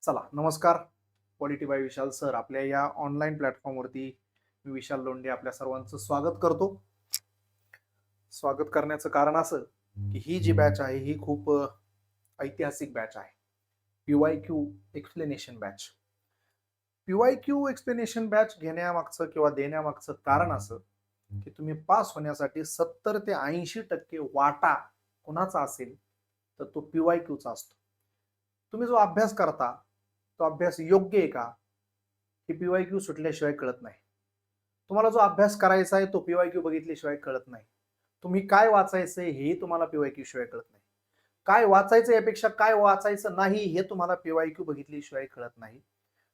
चला नमस्कार. Polity bye विशाल sir आपल्या या ऑनलाईन प्लॅटफॉर्मवरती मी विशाल लोंढे आपल्या सर्वांचं स्वागत करतो. स्वागत करण्याचं कारण असं की ही जी बॅच आहे ही खूप ऐतिहासिक बॅच आहे. PYQ explanation batch. PYQ explanation batch घेण्यामागचं किंवा देण्यामागचं कारण असं की तुम्ही पास होण्यासाठी 70 ते 80% वाटा कोणाचा असेल तर तो PYQचा असतो. तुम्ही जो अभ्यास करता तो अभ्यास योग्य आहे का हे PYQ सुटल्याशिवाय कळत नाही. तुम्हाला जो अभ्यास करायचा आहे तो PYQ बघितल्याशिवाय कळत नाही. तुम्ही काय वाचायचंय हेही तुम्हाला PYQ शिवाय कळत नाही. काय वाचायचं यापेक्षा काय वाचायचं नाही हे तुम्हाला PYQ बघितल्याशिवाय कळत नाही.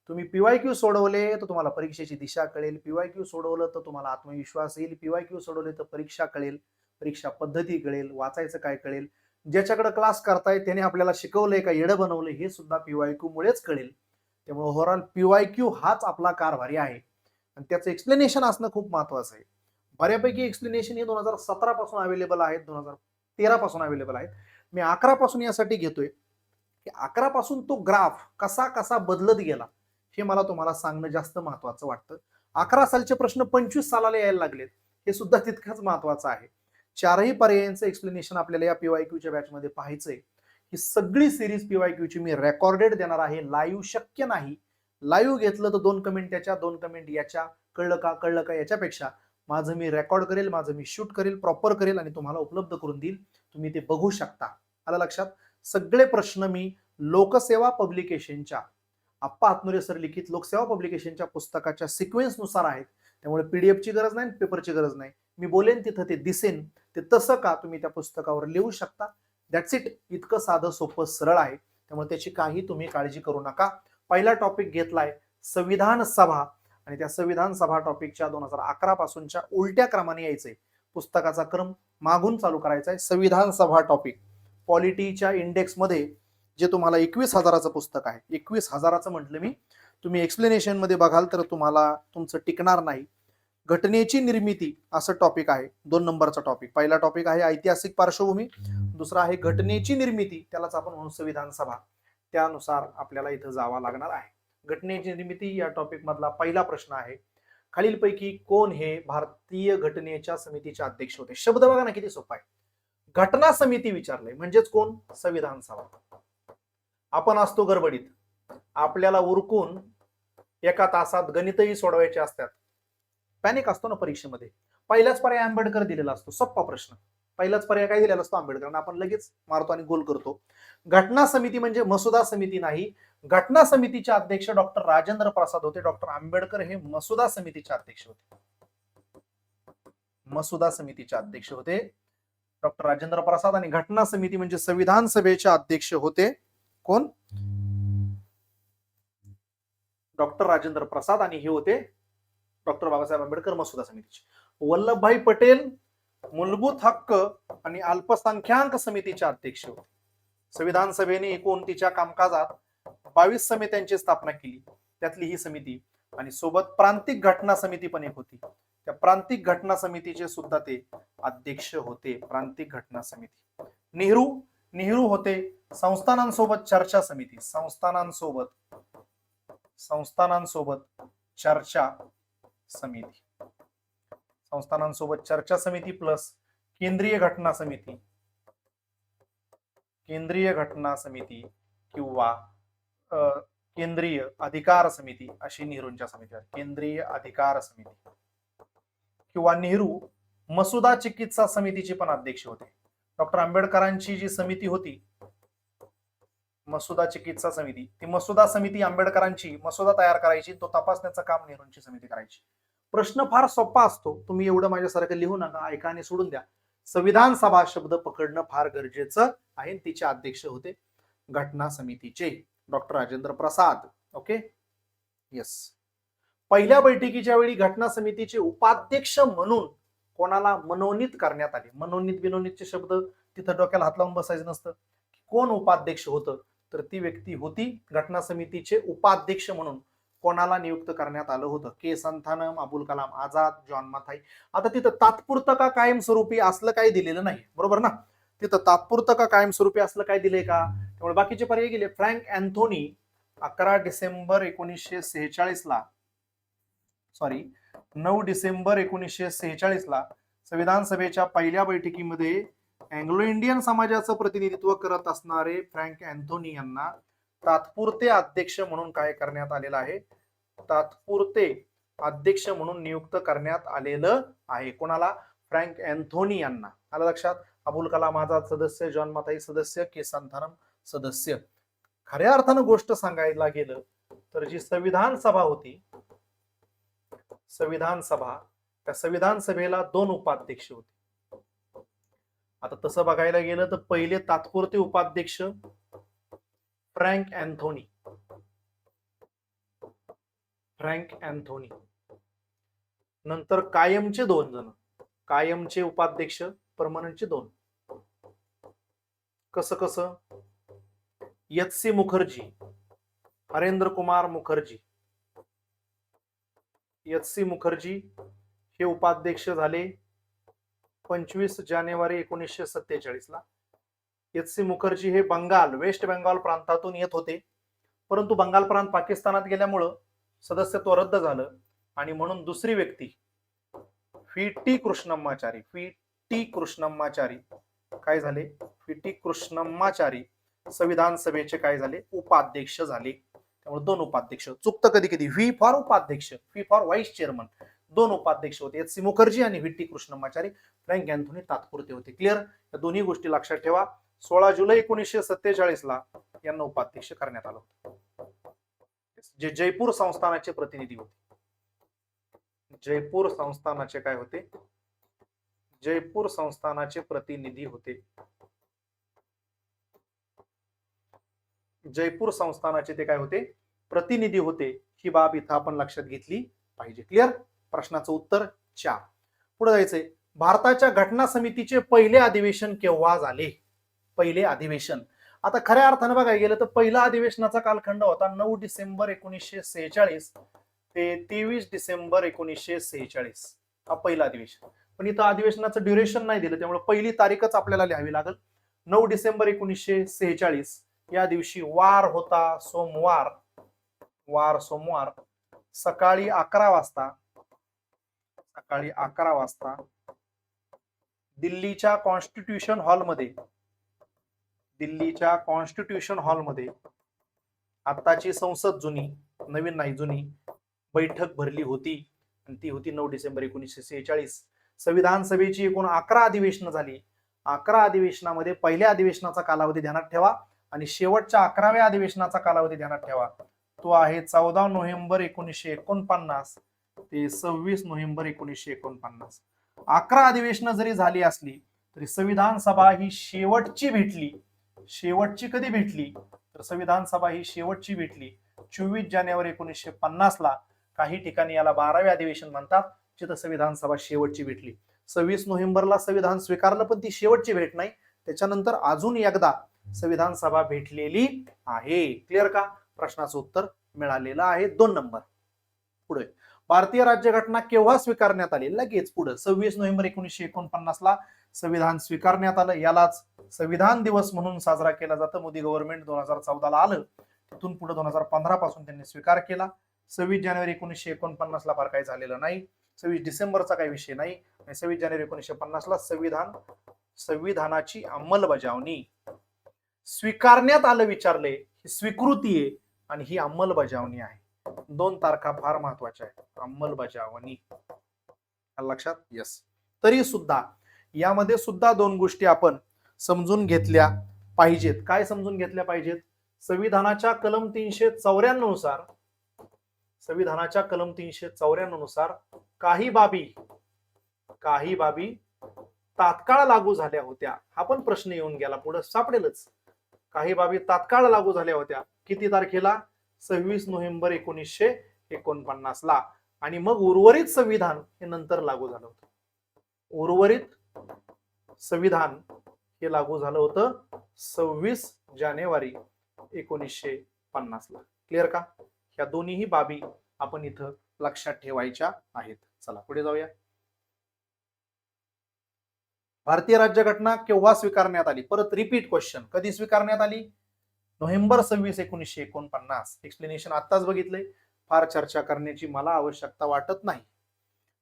तुम्ही PYQ सोडवले तर तुम्हाला परीक्षेची दिशा कळेल. PYQ सोडवलं तर तुम्हाला आत्मविश्वास येईल. PYQ सोडवले तर परीक्षा कळेल, परीक्षा पद्धती कळेल, वाचायचं काय कळेल. ज्याच्याकडे क्लास करताय त्याने आपल्याला शिकवलंय का येडं बनवलंय हे सुद्धा PYQ मुळेच कळेल. त्यामुळे ओव्हरऑल PYQ हाच आपला कारभारी आहे आणि त्याचं एक्सप्लेनेशन असणं खूप महत्वाचं आहे. बऱ्यापैकी एक्सप्लेनेशन हे 2017 पासून अवेलेबल आहेत, 2013 पासून अवेलेबल आहेत. मी 11 पासून यासाठी घेतोय की 11 पासून तो ग्राफ कसा कसा बदलत गेला हे मला तुम्हाला सांगणं जास्त महत्वाचं वाटतं. 11 सालचे प्रश्न 25 सालाला यायला लागलेत हे सुद्धा तितकंच महत्वाचं आहे. चारही पर्यायांचं एक्सप्लेनेशन आपल्याला या PYQच्या बॅचमध्ये पाहायचंय. ही सगळी सिरीज PYQची मी रेकॉर्डेड देणार आहे. लाईव्ह शक्य नाही. लाईव्ह घेतलं तर 2 कमेंट त्याच्या 2 कमेंट याच्या, कळलं का याच्यापेक्षा माझं मी रेकॉर्ड करेल, माझं मी शूट करेल, प्रॉपर करेल आणि तुम्हाला उपलब्ध करून देईल. तुम्ही ते बघू शकता. आलं लक्षात? सगळे प्रश्न मी लोकसेवा पब्लिकेशनच्या आप्पा हातनुरे सर लिखित लोकसेवा पब्लिकेशनच्या पुस्तकाच्या सिक्वेन्सनुसार आहेत. त्यामुळे पीडीएफची गरज नाही, पेपरची गरज नाही. मी बोलेन तिथं ते दिसेन. ते तसं का तुम्ही त्या पुस्तकावर लिहू शकता. That's it. इतकं साधं सोपं सरळ आहे. त्यामुळे त्याची काही तुम्ही काळजी करू नका. पहिला टॉपिक घेतलाय संविधान सभा आणि त्या संविधान सभा टॉपिकच्या 2011 पासूनच्या उलट्या क्रमाने यायचंय. पुस्तकाचा क्रम मागून चालू करायचा आहे. संविधान सभा टॉपिक पॉलिटीच्या इंडेक्समध्ये जे तुम्हाला 21,000चं पुस्तक आहे. 21,000चं म्हटलं मी. तुम्ही एक्सप्लेनेशन मध्ये बघाल तर तुम्हाला तुमचं टिकणार नाही. घटनेची निर्मिती असं टॉपिक आहे. 2 नंबरचा टॉपिक. पहिला टॉपिक आहे ऐतिहासिक पार्श्वभूमी. दुसरा आहे घटनेची निर्मिती. त्यालाच आपण म्हणू संविधान सभा. त्यानुसार आपल्याला इथं जावं लागणार आहे. घटनेची निर्मिती या टॉपिक मधला पहिला प्रश्न आहे. खालीलपैकी कोण हे भारतीय घटनेच्या समितीचे अध्यक्ष होते? शब्द बघा ना किती सोपा आहे. घटना समिती विचारलंय म्हणजेच कोण? संविधान सभा. आपण असतो गडबडीत. आपल्याला उरकून एका तासात गणितही सोडवायचे असतात. पॅनिक असतो ना परीक्षेमध्ये. पहिलाच पर्याय आंबेडकर दिलेला असतो. सोपा प्रश्न. पहिलाच पर्याय काय दिलेला असतो? आंबेडकर. आपण लगेच मारतो आणि गोल करतो. घटना समिती म्हणजे मसुदा समिती नाही. घटना समितीचे अध्यक्ष डॉक्टर राजेंद्र प्रसाद होते. डॉक्टर आंबेडकर हे मसुदा समितीचे अध्यक्ष होते. मसुदा समितीचे अध्यक्ष होते डॉक्टर राजेंद्र प्रसाद. आणि घटना समिती म्हणजे संविधान सभेचे अध्यक्ष होते कोण? डॉक्टर राजेंद्र प्रसाद. आणि हे होते डॉक्टर बाबासाहेब आंबेडकर मसुदा समितीचे. वल्लभभाई पटेल मूलभूत हक्क आणि अल्पसंख्याक समितीचे अध्यक्ष होते. संविधान सभेने एकूण तिच्या कामकाजात 22 समित्यांची स्थापना केली. त्यातली ही समिती. आणि सोबत प्रांतिक घटना समिती पण एक होती. त्या प्रांतिक घटना समितीचे सुद्धा ते अध्यक्ष होते. प्रांतिक घटना समिती. नेहरू होते संस्थानांसोबत चर्चा समिती. संस्थानांसोबत चर्चा समिती. संस्थानांसोबत चर्चा समिती प्लस केंद्रीय घटना समिती किंवा केंद्रीय अधिकार समिती अशी नेहरूंच्या समिती. केंद्रीय अधिकार समिती किंवा नेहरू मसुदा चिकित्सा समितीचे पण अध्यक्ष होते. डॉक्टर आंबेडकरांची जी समिती होती मसुदा चिकित्सा समिती, ती मसुदा समिती आंबेडकरांची मसुदा तयार करायची, तो तपासण्याचं काम नेहरूंची समिती करायची. प्रश्न फार सोपा असतो. तुम्ही एवढं माझ्यासारखं लिहू नका, ऐका आणि सोडून द्या. संविधान सभा शब्द पकडणं फार गरजेचं आहे. तिचे अध्यक्ष होते घटना समितीचे doctor Rajendra Prasad. Okay, yes. पहिल्या बैठकीच्या वेळी घटना समितीचे उपाध्यक्ष म्हणून कोणाला मनोनीत करण्यात आले? मनोनीत बिनोनीतचे शब्द तिथं डोक्याला हात लावून बसायचं नसतं. कोण उपाध्यक्ष होतं? तर ती व्यक्ती होती घटना समितीचे उपाध्यक्ष म्हणून कोणाला नियुक्त करण्यात आलं होतं? के संथानम, अबुल कलाम आझाद, जॉन मथाई. आता तिथं तात्पुरतं का कायमस्वरूपी असलं काही दिलेलं नाही, बरोबर ना? तिथं तात्पुरतं का कायमस्वरूपी असलं काय दिलंय का? त्यामुळे बाकीचे पर्याय गेले. फ्रँक अँथोनी, 11 डिसेंबर 1946 ला, सॉरी 9 डिसेंबर 1946 ला संविधान सभेच्या पहिल्या बैठकीमध्ये अँग्लो इंडियन समाजाचं प्रतिनिधित्व करत असणारे फ्रँक अँथोनी यांना तात्पुरते अध्यक्ष म्हणून काय करण्यात आलेलं आहे, तात्पुरते अध्यक्ष म्हणून नियुक्त करण्यात आलेलं आहे. कोणाला? फ्रँक अँथोनी यांना. आलं लक्षात? अबुल कलाम आझाद सदस्य, जॉन मथाई सदस्य, के संथानम सदस्य. खऱ्या अर्थानं गोष्ट सांगायला गेलं तर जी संविधान सभा होती, संविधान सभा, त्या संविधान सभेला 2 उपाध्यक्ष होते. आता तसं बघायला गेलं तर पहिले तात्पुरते उपाध्यक्ष फ्रँक अँथोनी, फ्रँक अँथोनी. नंतर कायमचे 2 जण, कायमचे उपाध्यक्ष, परमनंटचे 2. कसं कसं? एच.सी. मुखर्जी, हरेंद्र कुमार मुखर्जी. एच.सी. मुखर्जी हे उपाध्यक्ष झाले 25 जानेवारी 1947 ला. एच.सी. मुखर्जी हे बंगाल, वेस्ट बेंगॉल प्रांतातून येत होते, परंतु बंगाल प्रांत पाकिस्तानात गेल्यामुळं सदस्यत्व रद्द झालं आणि म्हणून दुसरी व्यक्ती व्ही.टी. कृष्णम्माचारी, व्ही.टी. कृष्णम्माचारी काय झाले? व्ही.टी. कृष्णम्माचारी संविधान सभेचे काय झाले? उपाध्यक्ष झाले. त्यामुळे 2 उपाध्यक्ष. चुकतं कधी कधी. व्ही फॉर उपाध्यक्ष, व्ही फॉर व्हाईस चेअरमन. 2 उपाध्यक्ष होते, एच.सी. मुखर्जी आणि व्ही.टी. कृष्णम्माचारी. फ्रँक अँथोनी तात्पुरते होते. क्लिअर? या दोन्ही गोष्टी लक्षात ठेवा. 16 जुलै 1947 ला यांना उपाध्यक्ष करण्यात आलं होतं, जे जयपूर संस्थानाचे प्रतिनिधी होते. जयपूर संस्थानाचे काय होते? जयपूर संस्थानाचे प्रतिनिधी होते. जयपूर संस्थानाचे ते काय होते? प्रतिनिधी होते. ही बाब इथं आपण लक्षात घेतली पाहिजे. क्लिअर? प्रश्नाचं उत्तर 4. पुढे जायचंय. भारताच्या घटना समितीचे पहिले अधिवेशन केव्हा झाले? पहिले अधिवेशन. आता खऱ्या अर्थानं बघायला गेलं तर पहिला अधिवेशनाचा कालखंड होता 9 डिसेंबर 1946 ते 23 डिसेंबर 1946. हा पहिला अधिवेशन. पण इथं अधिवेशनाचं ड्युरेशन नाही दिलं, त्यामुळे पहिली तारीखच आपल्याला लिहावी लागेल. 9 डिसेंबर 1946 या दिवशी वार होता, सोमवार. वार सोमवार. सकाळी 11 वाजता, सकाळी 11 वाजता दिल्लीच्या कॉन्स्टिट्यूशन हॉलमध्ये, दिल्लीच्या कॉन्स्टिट्यूशन हॉलमध्ये आताची संसद, जुनी, नवीन नाही जुनी, बैठक भरली होती आणि ती होती 9 डिसेंबर 1946. संविधान सभेची एकूण 11 अधिवेशनं झाली. 11 अधिवेशनामध्ये पहिल्या अधिवेशनाचा कालावधी ध्यानात ठेवा आणि शेवटच्या 11व्या अधिवेशनाचा कालावधी ध्यानात ठेवा. तो आहे 14 नोव्हेंबर 1949 ते 26 नोव्हेंबर 1949. 11 अधिवेशनं जरी झाली असली तरी संविधान सभा ही शेवटची भेटली. शेवटची कधी भेटली? तर संविधान सभा ही शेवटची भेटली 24 जानेवारी 1950 ला. काही ठिकाणी याला 12वे अधिवेशन म्हणतात, जिथं संविधान सभा शेवटची भेटली. 26 नोव्हेंबरला संविधान स्वीकारलं, पण ती शेवटची भेट नाही. त्याच्यानंतर अजून एकदा संविधान सभा भेटलेली आहे. क्लिअर का? प्रश्नाचं उत्तर मिळालेलं आहे 2 नंबर. पुढे, भारतीय राज्यघटना केव्हा स्वीकारण्यात आली? लगेच पुढे 26 नोव्हेंबर 1949 ला संविधान स्वीकारण्यात आलं. यालाच संविधान दिवस म्हणून साजरा केला जातो. मोदी गव्हर्नमेंट 2014 ला आलं, तिथून पुढे 2015 पासून त्यांनी स्वीकार केला. 26 जानेवारी 1949 ला फार काही झालेलं नाही. 26 डिसेंबरचा काही विषय नाही. 26 जानेवारी 1950 ला संविधानाची अंमलबजावणी स्वीकारण्यात आलं. विचारले, ही स्वीकृती आहे आणि ही अंमलबजावणी आहे. 2 तारखा फार महत्वाच्या आहेत. अंमलबजावणी लक्षात. यस. तरी सुद्धा यामध्ये सुद्धा 2 गोष्टी आपण समजून घेतल्या पाहिजेत. काय समजून घेतल्या पाहिजेत? संविधानाच्या कलम 394 नुसार, संविधानाच्या कलम 394 नुसार काही बाबी तात्काळ लागू झाल्या होत्या. हा पण प्रश्न येऊन गेला, पुढे सापडेलच. काही बाबी तात्काळ लागू झाल्या होत्या. किती तारखेला? 26 नोव्हेंबर 1949 ला. आणि मग उर्वरित संविधान हे नंतर लागू झालं होतं. उर्वरित संविधान हे लागू झालं होतं 26 जानेवारी 1950 ला. क्लिअर का? ह्या दोन्ही बाबी आपण इथं लक्षात ठेवायच्या आहेत. चला पुढे जाऊया. भारतीय राज्यघटना केव्हा स्वीकारण्यात आली? परत रिपीट क्वेश्चन. कधी स्वीकारण्यात आली? नोव्हेंबर 26, 1949. एक्सप्लेनेशन आत्ताच बघितलंय, फार चर्चा करण्याची मला आवश्यकता वाटत नाही.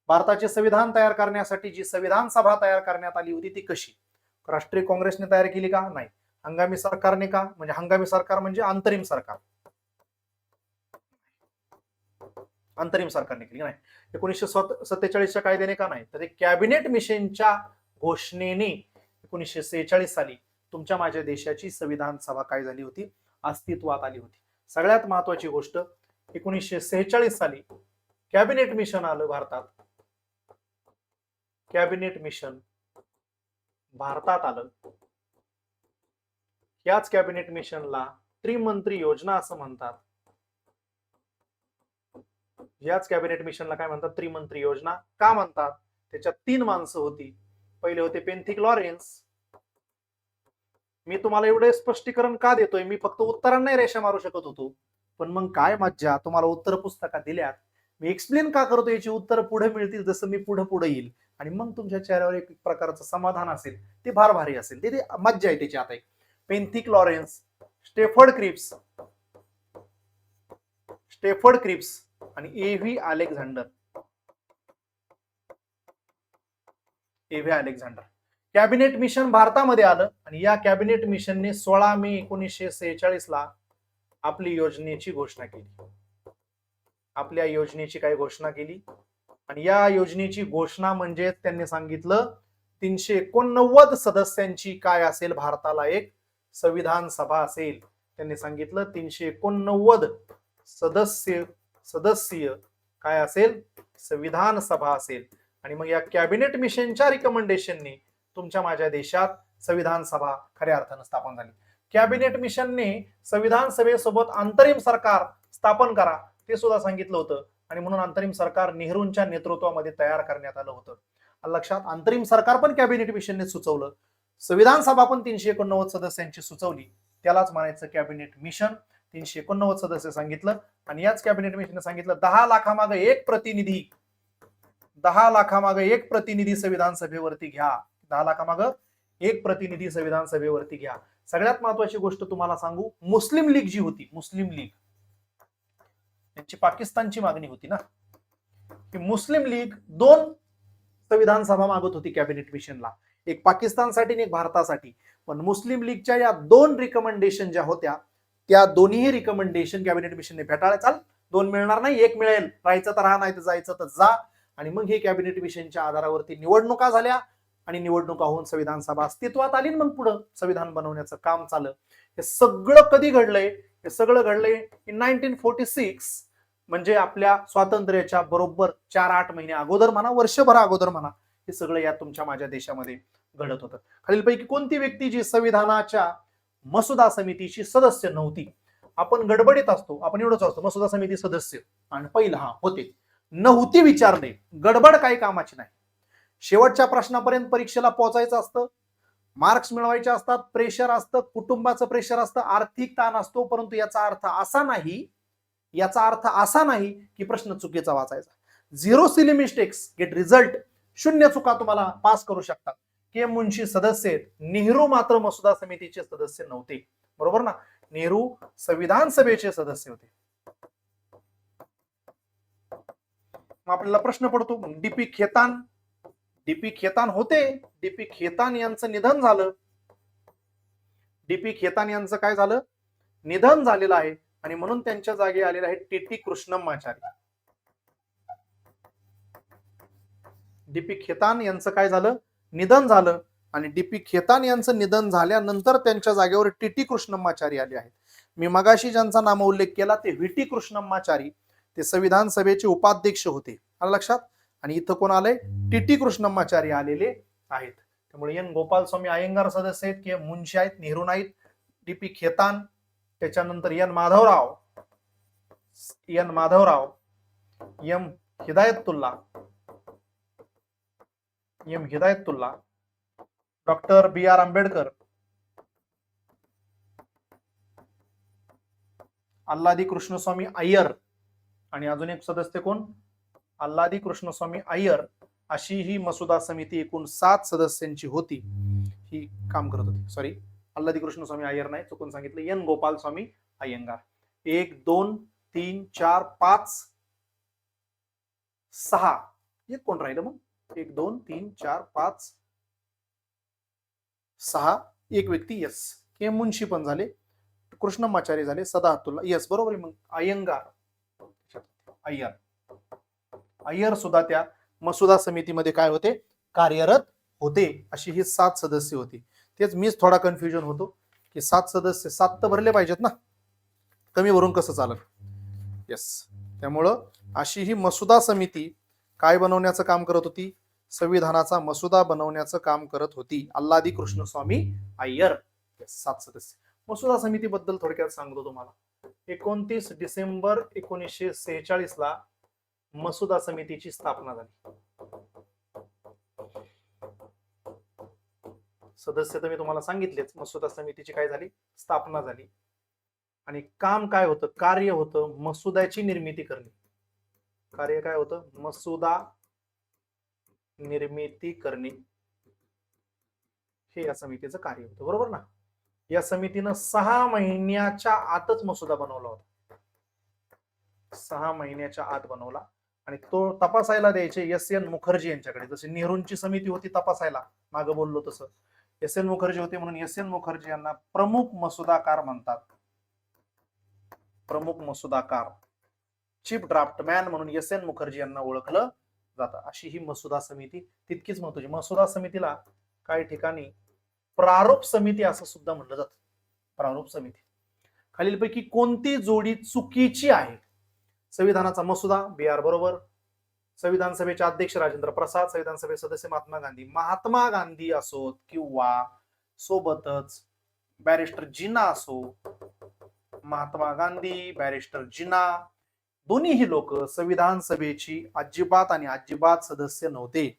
भारताचे संविधान तयार करण्यासाठी जी संविधान सभा तयार करण्यात आली होती ती कशी? राष्ट्रीय काँग्रेसने तयार केली का? नाही. हंगामी सरकारने का? म्हणजे हंगामी सरकार म्हणजे अंतरिम सरकार, अंतरिम सरकारने केली नाही. 1947च्या कायद्याने का नाही? तर ते कॅबिनेट मिशनच्या घोषणेने 1946 साली तुमच्या माझ्या देशाची संविधान सभा काय झाली होती? अस्तित्वात आली होती. सगळ्यात महत्वाची गोष्ट, 1946 साली कॅबिनेट मिशन आलं भारतात. कॅबिनेट मिशन भारतात आलं. याच कॅबिनेट मिशनला त्रिमंत्री योजना असं म्हणतात. याच कॅबिनेट मिशनला काय म्हणतात? त्रिमंत्री योजना का म्हणतात? त्याच्यात 3 माणसं होती. पहिले होते पेन्थिक लॉरेन्स. मी तुम्हाला एवढे स्पष्टीकरण का देतोय? मी फक्त उत्तरांना रेषा मारू शकत होतो, पण मग काय मज्जा, तुम्हाला उत्तर पुस्तकात दिल्यात. मी एक्सप्लेन का करतो? याची उत्तर पुढे मिळतील जसं मी पुढे येईल, आणि मग तुमच्या चेहऱ्यावर एक प्रकारचं समाधान असेल, ते फार भारी असेल. ते मज्जा आहे त्याची. आता पेन्थिक लॉरेन्स, स्टेफर्ड क्रिप्स आणि एव्ही अलेक्झांडर. कॅबिनेट मिशन भारतामध्ये आलं आणि या कॅबिनेट मिशनने 16 मे 1946 ला आपली योजनेची घोषणा केली. आपल्या योजनेची काय घोषणा केली? आणि या योजनेची घोषणा म्हणजे त्यांनी सांगितलं 389 सदस्यांची काय असेल? भारताला एक संविधान सभा असेल. त्यांनी सांगितलं 389 सदस्य काय असेल? संविधान सभा असेल. आणि मग या कॅबिनेट मिशनच्या रिकमेंडेशनने तुमच्या माझ्या देशात संविधान सभा खऱ्या अर्थानं स्थापन झाली. कॅबिनेट मिशनने संविधान सभेसोबत अंतरिम सरकार स्थापन करा ते सुद्धा सांगितलं होतं, आणि म्हणून अंतरिम सरकार नेहरूंच्या नेतृत्वामध्ये तयार करण्यात आलं होतं. लक्षात, अंतरिम सरकार पण कॅबिनेट मिशनने सुचवलं, संविधान सभा पण 389 सदस्यांची सुचवली. त्यालाच म्हणायचं कॅबिनेट मिशन. 389 सदस्य सांगितलं, आणि याच कॅबिनेट मिशनने सांगितलं 10 लाखामागे एक प्रतिनिधी, 10 लाखामागे एक प्रतिनिधी संविधान सभेवरती घ्या. 10 लाखामागे एक प्रतिनिधी संविधान सभेवरती घ्या. सगळ्यात महत्वाची गोष्ट तुम्हाला सांगू, मुस्लिम लीग जी होती, मुस्लिम लीग, त्यांची पाकिस्तानची मागणी होती ना, की मुस्लिम लीग 2 संविधान सभा मागत होती कॅबिनेट मिशनला, एक पाकिस्तानसाठी आणि एक भारतासाठी. पण मुस्लिम लीगच्या या 2 रिकमेंडेशन ज्या होत्या, त्या दोन्ही रिकमेंडेशन कॅबिनेट मिशनने फेटाळल्या. चाल, 2 मिळणार नाही, 1 मिळेल, राहायचं तर राहा, नाही तर जायचं तर जा. आणि मग हे कॅबिनेट मिशनच्या आधारावरती निवडणुका झाल्या, आणि निवडणुका होऊन संविधान सभा अस्तित्वात आली. मग पुढे संविधान बनवण्याचं काम चाललं. हे सगळं कधी घडलंय? हे सगळं घडलंय इन 1946, म्हणजे आपल्या स्वातंत्र्याच्या बरोबर 4-8 महिने अगोदर म्हणा, वर्षभर अगोदर म्हणा. हे सगळं या तुमच्या माझ्या देशामध्ये घडत होतं. खालीलपैकी कोणती व्यक्ती जी संविधानाच्या मसुदा समितीची सदस्य नव्हती? आपण गडबडीत असतो, आपण एवढंच असतो मसुदा समिती सदस्य, आणि पहिला होते, नव्हती विचारले. गडबड काही कामाची नाही. शेवटच्या प्रश्नापर्यंत परीक्षेला पोहोचायचं असतं, मार्क्स मिळवायचे असतात, प्रेशर असतं, कुटुंबाचं प्रेशर असतं, आर्थिक ताण असतो. परंतु याचा अर्थ असा नाही की प्रश्न चुकीचा वाचायचा. 0 सिली मिस्टेक्स गेट रिझल्ट. 0 चुका तुम्हाला पास करू शकतात. के मुन्शी सदस्य आहेत, नेहरू मात्र मसुदा समितीचे सदस्य नव्हते. बरोबर ना? नेहरू संविधान सभेचे सदस्य होते. आपल्याला प्रश्न पडतो, डीपी खेतान होते. डीपी खेतान यांचं निधन झालं. डीपी खेतान यांचं काय झालं? निधन झालेलं आहे, आणि म्हणून त्यांच्या जागी आलेले आहे टीटी कृष्णम्माचारी. डीपी खेतान यांचं काय झालं? निधन झालं, आणि डीपी खेतान यांचं निधन झाल्यानंतर त्यांच्या जागेवर टीटी कृष्णम्माचारी आले आहेत. मी मगाशी ज्यांचा नाम उल्लेख केला ते व्हीटी कृष्णम्माचारी, ते संविधान सभेचे उपाध्यक्ष होते. आलं लक्षात? आणि इथं कोण आलंय? टीटी कृष्णम्माचारी आलेले आहेत. त्यामुळे एन गोपालस्वामी अय्यंगार सदस्य आहेत, की मुन्शी आहेत, नेहरू नाहीत. डीपी खेतान, त्याच्यानंतर N Madhavrao, M Hidayatullah, doctor B R Ambedkar, Alladi Krishnaswami Iyer, आणि अजून एक सदस्य कोण? अल्लादी कृष्णस्वामी अय्यर. अशी ही मसुदा समिती एकूण 7 सदस्यांची होती, ही काम करत होती. अल्लादी कृष्ण स्वामी अय्यर नाही, चुकून सांगितलं, एन गोपाल स्वामी अय्यंगार. 1 2 3 4 5 6 एक कोण राहिलं मग? 1 2 3 4 5 6 एक व्यक्ती यस. के मुन्शी पण झाले, कृष्णमाचारी झाले, सदाहतुल्ला यस बरोबर आहे. मग अय्यंगार अय्यर अय्यर सुद्धा त्या मसुदा समितीमध्ये काय होते, कार्यरत होते. अशी ही 7 सदस्य होती. तेच मीच थोडा कन्फ्युजन होतो की 7 सदस्य 7 तर भरले पाहिजेत ना, कमी भरून कसं चालत. यस, त्यामुळं अशी ही मसुदा समिती काय बनवण्याचं काम करत होती, संविधानाचा मसुदा बनवण्याचं काम करत होती. अल्लादी कृष्ण स्वामी अय्यर. 7 सदस्य. मसुदा समितीबद्दल थोडक्यात सांगतो तुम्हाला. 29 डिसेंबर 1946 ला मसुदा समितीची स्थापना झाली. सदस्य तर मी तुम्हाला सांगितलेच. मसुदा समितीची काय झाली, स्थापना झाली. आणि काम काय होतं, कार्य होतं मसुद्याची निर्मिती करणे. कार्य काय होतं, मसुदा निर्मिती करणे, हे या समितीचं कार्य होतं. बरोबर ना. या समितीनं 6 महिन्याच्या आतच मसुदा बनवला होता. 6 महिन्याच्या आत बनवला आणि तो तपासायला द्यायचे एस.एन. मुखर्जी यांच्याकडे. जशी नेहरूंची समिती होती तपासायला, मागं बोललो तसं एस.एन. मुखर्जी होते, म्हणून एस.एन. मुखर्जी यांना प्रमुख मसुदाकार म्हणतात. प्रमुख मसुदाकार, चीफ ड्राफ्टमॅन म्हणून एस.एन. मुखर्जी यांना ओळखलं जातं. अशी ही मसुदा समिती तितकीच महत्वाची. मसुदा समितीला काही ठिकाणी प्रारूप समिती असं सुद्धा म्हणलं जातं. प्रारूप समिती. खालीलपैकी कोणती जोडी चुकीची आहे? संविधानाचा मसुदा बी.आर. बरोबर, संविधान सभेचे अध्यक्ष राजेंद्र प्रसाद, संविधान सभे सदस्य महात्मा गांधी. महात्मा गांधी असोत किंवा सोबतच बॅरिस्टर जिना असो, महात्मा गांधी, बॅरिस्टर जिना, दोन्हीही लोक संविधान सभेची अजिबात सदस्य नव्हते.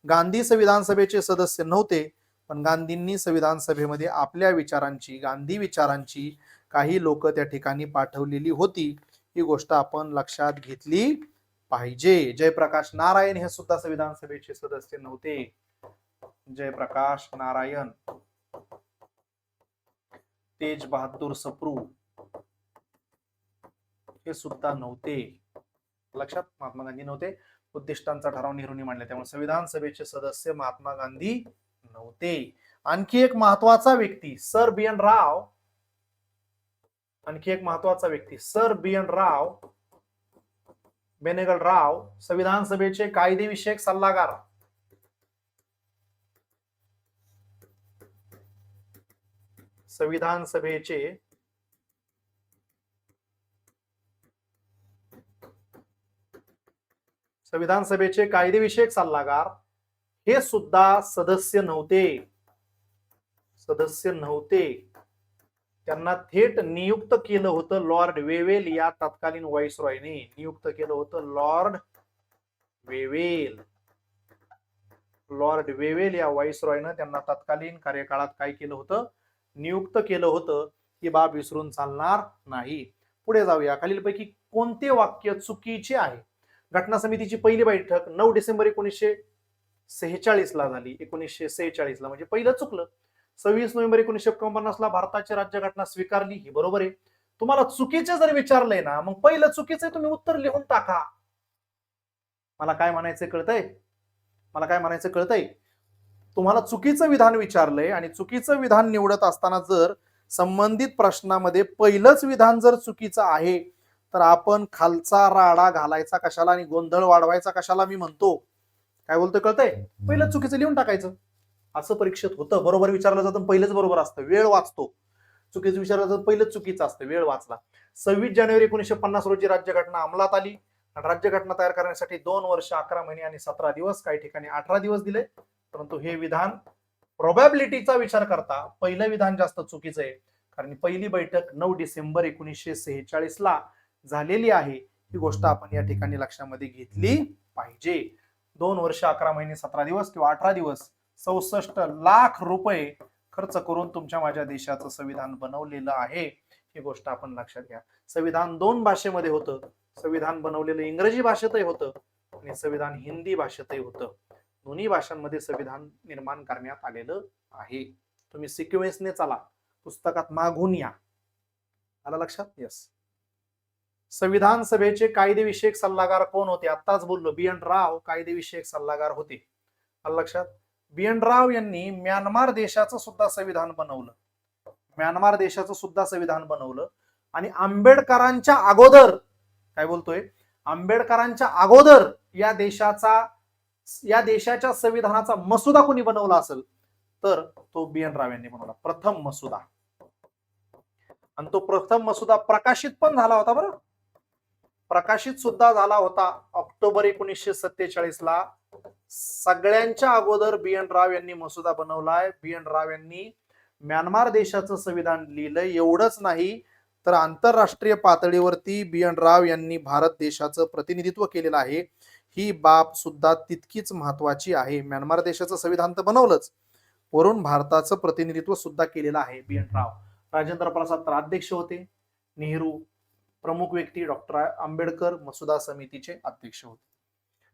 गांधी संविधान सभेचे सदस्य नव्हते, पण गांधींनी संविधान सभेमध्ये आपल्या विचारांची, गांधी विचारांची काही लोक त्या ठिकाणी पाठवलेली होती. ही गोष्ट आपण लक्षात घेतली पाहिजे. जयप्रकाश नारायण हे सुद्धा संविधान सभेचे सदस्य नव्हते. जयप्रकाश नारायण, तेज बहादूर सप्रू हे सुद्धा नव्हते. लक्षात, महात्मा गांधी नव्हते. उद्दिष्टांचा ठराव नेहरूंनी मांडला, त्यामुळे संविधान सभेचे सदस्य महात्मा गांधी नव्हते. आणखी एक महत्वाचा व्यक्ती सर बी.एन. राव, आणखी एक महत्वाचा व्यक्ती सर बी.एन. राव, बेनेगल राव, संविधान सभेचे कायदेविषयक सल्लागार. संविधान सभेचे कायदेविषयक सल्लागार हे सुद्धा सदस्य नव्हते. त्यांना थेट नियुक्त केलं होतं लॉर्ड वेवेल या तत्कालीन व्हाईसरॉयने. नियुक्त केलं होतं लॉर्ड वेवेल या व्हाईसरॉयनं त्यांना तत्कालीन कार्यकाळात काय केलं होतं, नियुक्त केलं होतं. ही बाब विसरून चालणार नाही. पुढे जाऊया. खालीलपैकी कोणते वाक्य चुकीचे आहे? घटना समितीची पहिली बैठक 9 डिसेंबर 1946 ला झाली. 1946 ला म्हणजे पहिलं चुकलं. 26 नोव्हेंबर 1949 ला भारताची राज्यघटना स्वीकारली. ही बरोबर आहे. तुम्हाला चुकीचे जर विचारलंय ना, मग पहिलं चुकीचं तुम्ही उत्तर लिहून टाका. मला काय म्हणायचं कळतंय? तुम्हाला चुकीचं विधान विचारलंय आणि चुकीचं विधान निवडत असताना जर संबंधित प्रश्नामध्ये पहिलंच विधान जर चुकीचं आहे, तर आपण खालचा राडा घालायचा कशाला आणि गोंधळ वाढवायचा कशाला? मी म्हणतो, काय बोलतोय कळतंय? पहिलं चुकीचं लिहून टाकायचं. असं परीक्षेत होतं. बरोबर विचारलं जातं पहिलंच बरोबर असतं, वेळ वाचतो. चुकीचं विचारलं जातं पहिलंच चुकीचं असतं, वेळ वाचला. 26 जानेवारी 1950 रोजी राज्यघटना अंमलात आली आणि राज्यघटना तयार करण्यासाठी 2 वर्ष 11 महिने आणि 17 दिवस, काही ठिकाणी 18 दिवस दिले. परंतु हे विधान प्रोबॅबिलिटीचा विचार करता पहिलं विधान जास्त चुकीचं आहे, कारण पहिली बैठक 9 डिसेंबर 1946 ला झालेली आहे. ही गोष्ट आपण या ठिकाणी लक्षामध्ये घेतली पाहिजे. 2 वर्ष 11 महिने 17 दिवस किंवा 18 दिवस 64 लाख रुपये खर्च करून तुमच्या माझ्या देशाचं संविधान बनवलेलं आहे. ही गोष्ट आपण लक्षात घ्या. संविधान 2 भाषेमध्ये होतं. संविधान बनवलेलं इंग्रजी भाषेतही होतं आणि संविधान हिंदी भाषेतही होतं. दोन्ही भाषांमध्ये संविधान निर्माण करण्यात आलेलं आहे. तुम्ही सिक्वेन्सने चाला. पुस्तकात मागून या. आलं लक्षात? यस. संविधान सभेचे कायदेविषयक सल्लागार कोण होते? आत्ताच बोललो, BN राव कायदेविषयक सल्लागार होते. आलं लक्षात? BN राव यांनी म्यानमार देशाचं सुद्धा संविधान बनवलं. म्यानमार देशाचं सुद्धा संविधान बनवलं. आणि आंबेडकरांच्या अगोदर, काय बोलतोय, आंबेडकरांच्या अगोदर या देशाच्या संविधानाचा मसुदा कोणी बनवला असेल तर तो BN राव यांनी बनवला. प्रथम मसुदा. आणि तो प्रथम मसुदा प्रकाशित पण झाला होता बरं. प्रकाशित सुद्धा झाला होता ऑक्टोबर 1947 ला. सगळ्यांच्या अगोदर BN राव यांनी मसुदा बनवलाय. BN राव यांनी म्यानमार देशाचं संविधान लिहिलं. एवढंच नाही तर आंतरराष्ट्रीय पातळीवरती BN राव यांनी भारत देशाचं प्रतिनिधित्व केलेलं आहे. ही बाब सुद्धा तितकीच महत्वाची आहे. म्यानमार देशाचं संविधान तर बनवलंच, वरून भारताचं प्रतिनिधित्व सुद्धा केलेलं आहे BN राव. राजेंद्र प्रसाद तर अध्यक्ष होते. नेहरू प्रमुख व्यक्ती, डॉक्टर आंबेडकर मसुदा समितीचे अध्यक्ष होते.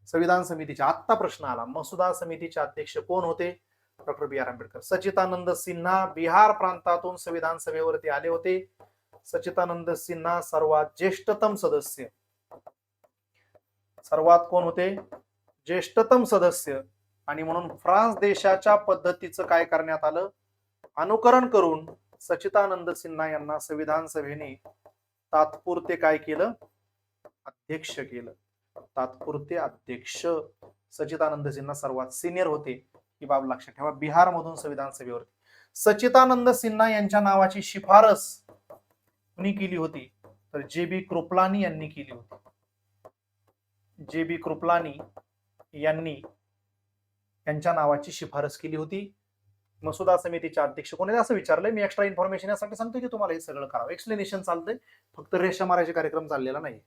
संविधान समितीचे आत्ता प्रश्न आला, मसुदा समितीचे अध्यक्ष कोण होते? Doctor BR Ambedkar. सच्चिदानंद सिन्हा बिहार प्रांतातून संविधान सभेवरती आले होते. सच्चिदानंद सिन्हा सर्वात ज्येष्ठतम सदस्य, सर्वात कोण होते? ज्येष्ठतम सदस्य. आणि म्हणून फ्रान्स देशाच्या पद्धतीचं काय करण्यात आलं? अनुकरण करून सच्चिदानंद सिन्हा यांना संविधान सभेने तात्पुरते काय केलं? अध्यक्ष केलं. तात्पुरते अध्यक्ष. सच्चिदानंद सिन्हा सर्वात सिनियर होते, ही बाब लक्षात ठेवा. बिहार मधून संविधान सभेवरती सच्चिदानंद सिन्हा यांच्या नावाची शिफारस कुणी केली होती? तर JB कृपलानी यांनी केली होती. JB कृपलानी यांनी त्यांच्या नावाची शिफारस केली होती. मसुदा समितीचे अध्यक्ष कोण आहे असं विचारलंय. मी एक्स्ट्रा इन्फॉर्मेशन यासाठी सांगतो की तुम्हाला हे सगळं करावं. एक्सप्लेनेशन चालतंय, फक्त रेषा मारायचे कार्यक्रम चाललेला नाही.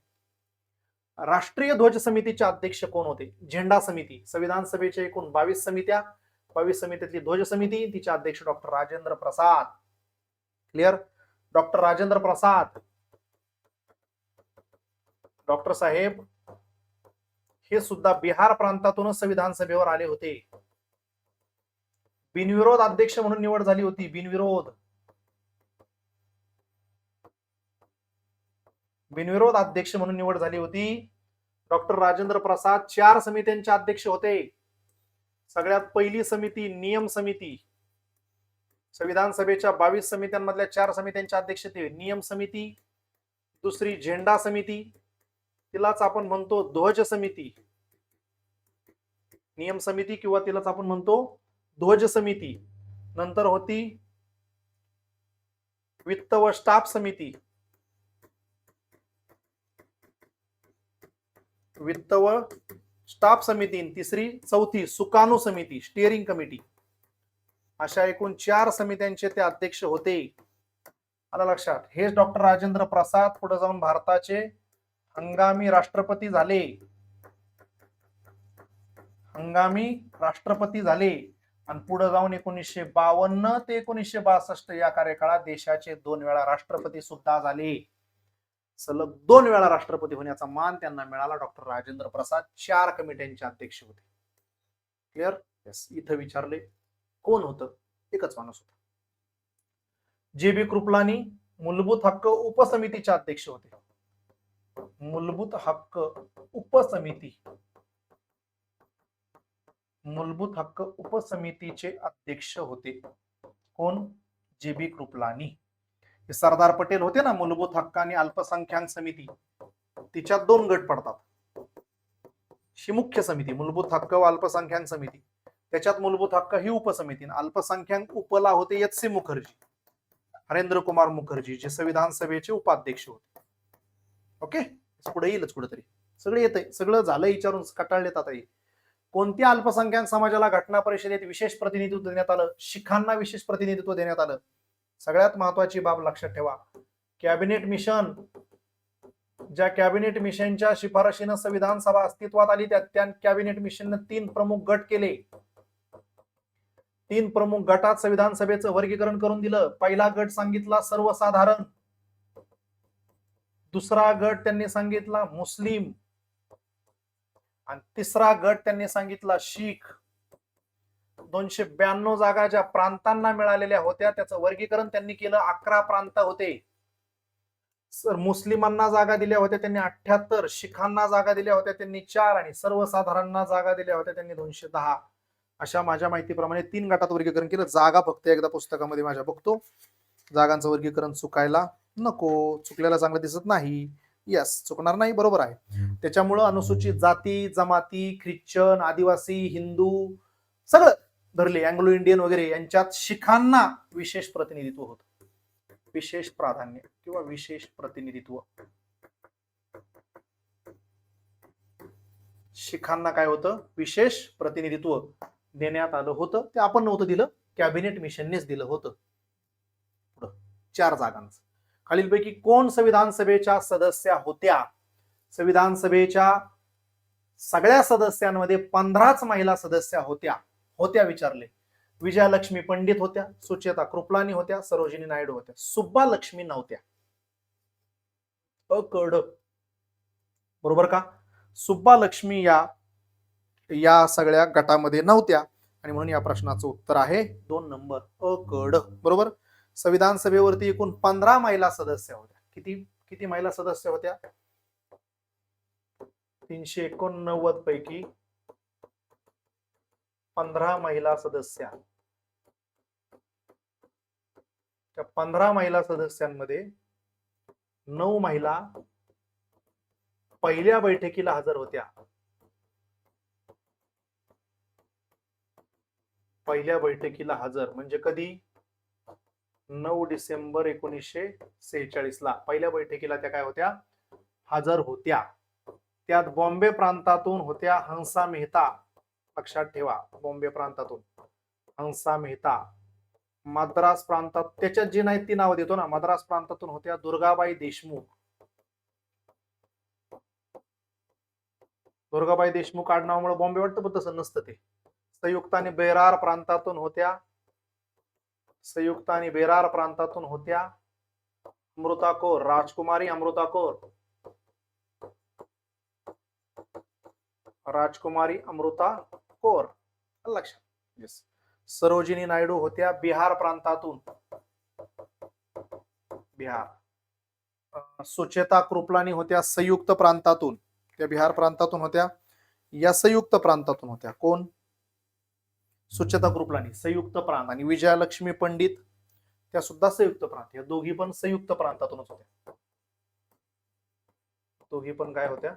राष्ट्रीय ध्वज समितीचे अध्यक्ष कोण होते? झेंडा समिती. संविधान सभेच्या एकूण 22 समित्या, 22 समितीतली ध्वज समिती, तिचे अध्यक्ष डॉक्टर राजेंद्र प्रसाद. क्लिअर? डॉक्टर राजेंद्र प्रसाद, डॉक्टर साहेब हे सुद्धा बिहार प्रांतातूनच संविधान सभेवर आले होते. बिनविरोध अध्यक्ष म्हणून निवड झाली होती. बिनविरोध अध्यक्ष म्हणून निवड झाली होती. डॉक्टर राजेंद्र प्रसाद 4 समित्यांचे अध्यक्ष होते. सगळ्यात पहिली समिती नियम समिती. संविधान सभेच्या 22 समित्यांमधल्या 4 समित्यांचे अध्यक्ष ते नियम समिती. दुसरी झेंडा समिती, तिलाच आपण म्हणतो ध्वज समिती. नियम समिती किंवा तिलाच आपण म्हणतो ध्वज समिती. नंतर होती वित्त व स्टाफ समिती. वित्त व स्टाफ समिती. तिसरी, चौथी सुकाणू समिती, स्टिअरिंग कमिटी. अशा एकूण 4 समित्यांचे ते अध्यक्ष होते. आलं लक्षात? हेच डॉक्टर राजेंद्र प्रसाद पुढे जाऊन भारताचे हंगामी राष्ट्रपती झाले. हंगामी राष्ट्रपती झाले. आणि पुढे जाऊन 1952 ते 1962 या कार्यकाळात देशाचे 2 वेळा राष्ट्रपती सुद्धा झाले. सलग 2 वेळा राष्ट्रपती होण्याचा मान त्यांना मिळाला. डॉक्टर राजेंद्र प्रसाद 4 कमिट्यांचे अध्यक्ष होते. क्लिअर? यस. इथं विचारले कोण होतं? एकच माणूस होता. JB कृपलानी मूलभूत हक्क उपसमितीचे अध्यक्ष होते. मूलभूत हक्क उपसमिती, मूलभूत हक्क उपसमितीचे अध्यक्ष होते. कोण? JB कृपलानी. सरदार पटेल होते ना मूलभूत हक्क आणि अल्पसंख्याक समिती, तिच्यात 2 गट पडतात. ही मुख्य समिती मूलभूत हक्क व अल्पसंख्याक समिती, त्याच्यात मूलभूत हक्क ही उपसमिती. अल्पसंख्याक उपला होते HC मुखर्जी, हरेंद्र कुमार मुखर्जी, जे संविधान सभेचे उपाध्यक्ष होते. ओके, पुढे येईलच कुठेतरी. सगळं येतंय, सगळं झालं विचारून कटाळलेत. आता कोणत्या अल्पसंख्याक समाजाला घटना परिषदेत विशेष प्रतिनिधित्व देण्यात आलं? शिखांना विशेष प्रतिनिधित्व देण्यात आलं. सगळ्यात महत्वाची बाब लक्षात ठेवा, कॅबिनेट मिशन. ज्या कॅबिनेट मिशनच्या शिफारशीनं संविधान सभा अस्तित्वात आली, त्या कॅबिनेट मिशनने 3 प्रमुख गट केले. 3 प्रमुख गटात संविधान सभेचं वर्गीकरण करून दिलं. पहिला गट सांगितला सर्वसाधारण, दुसरा गट त्यांनी सांगितला मुस्लिम, आणि तिसरा गट त्यांनी सांगितला शीख. 292 जागा ज्या प्रांतांना मिळालेल्या होत्या त्याचं वर्गीकरण त्यांनी केलं. 11 प्रांत होते. सर मुस्लिमांना जागा दिल्या होत्या त्यांनी 78, शिखांना जागा दिल्या होत्या त्यांनी 4 आणि सर्वसाधारणना जागा दिल्या होत्या त्यांनी 210. अशा माझ्या माहितीप्रमाणे 3 गटात वर्गीकरण केलं. जागा फक्त एकदा पुस्तकामध्ये माझ्या बघतो. जागांचं वर्गीकरण चुकायला नको. चुकलेला चांगलं दिसत नाही. यस, चुकणार नाही, बरोबर आहे. त्याच्यामुळं अनुसूचित जाती, जमाती, ख्रिश्चन, आदिवासी, हिंदू सगळं धरले, अँग्लो इंडियन वगैरे, यांच्यात शिखांना विशेष प्रतिनिधित्व होतं. विशेष प्राधान्य किंवा विशेष प्रतिनिधित्व. शिखांना काय होतं? विशेष प्रतिनिधित्व देण्यात आलं होतं. ते आपण नव्हतं दिलं, कॅबिनेट मिशननेच दिलं होतं. 4 जागांचं. खालीलपैकी कोण संविधान सभेच्या सदस्या होत्या? संविधान सभेच्या सगळ्या सदस्यांमध्ये 15च महिला सदस्या होत्या विचारले. विजयालक्ष्मी पंडित होत्या, सुचेता कृपलानी होत्या, सरोजिनी नायडू होत्या. सुब्बा लक्ष्मी नव्हत्या. अकड, बरोबर का? सुब्बा लक्ष्मी या सगळ्या गटामध्ये नव्हत्या आणि म्हणून या प्रश्नाचं उत्तर आहे 2 नंबर अकड. बरोबर. संविधान सभेवरती एकूण 15 महिला सदस्य होत्या. किती महिला सदस्य होत्या? 389 पैकी 15 महिला सदस्या. त्या 15 महिला सदस्यांमध्ये 9 महिला पहिल्या बैठकीला हजर होत्या. पहिल्या बैठकीला हजर म्हणजे कधी? 9 डिसेंबर 1946 ला पहिल्या बैठकीला त्या काय होत्या? हजर होत्या. त्यात बॉम्बे प्रांतातून होत्या हंसा मेहता. लक्षात ठेवा, बॉम्बे प्रांतातून हंसा मेहता. मद्रास प्रांतात, त्याच्यात जी नाही ती नावं देतो ना, मद्रास प्रांतातून होत्या दुर्गाबाई देशमुख. दुर्गाबाई देशमुख आडनावामुळे बॉम्बे वाटतं, पण तसं नसतं ते. संयुक्त आणि बेरार प्रांतातून होत्या. संयुक्त आणि बेरार प्रांतातून होत्या अमृता कौर, राजकुमारी अमृता कौर. राजकुमारी अमृता कौर, लक्षात. येस. सरोजिनी नायडू होत्या बिहार प्रांतातून. बिहार. सुचेता कृपलानी होत्या संयुक्त प्रांतातून. त्या बिहार प्रांतातून होत्या. या संयुक्त प्रांतातून होत्या. कोण? सुचेता कृपलानी संयुक्त प्रांत. आणि विजयालक्ष्मी पंडित त्या सुद्धा संयुक्त प्रांत. या दोघी पण संयुक्त प्रांतातूनच होत्या. दोघी पण काय होत्या?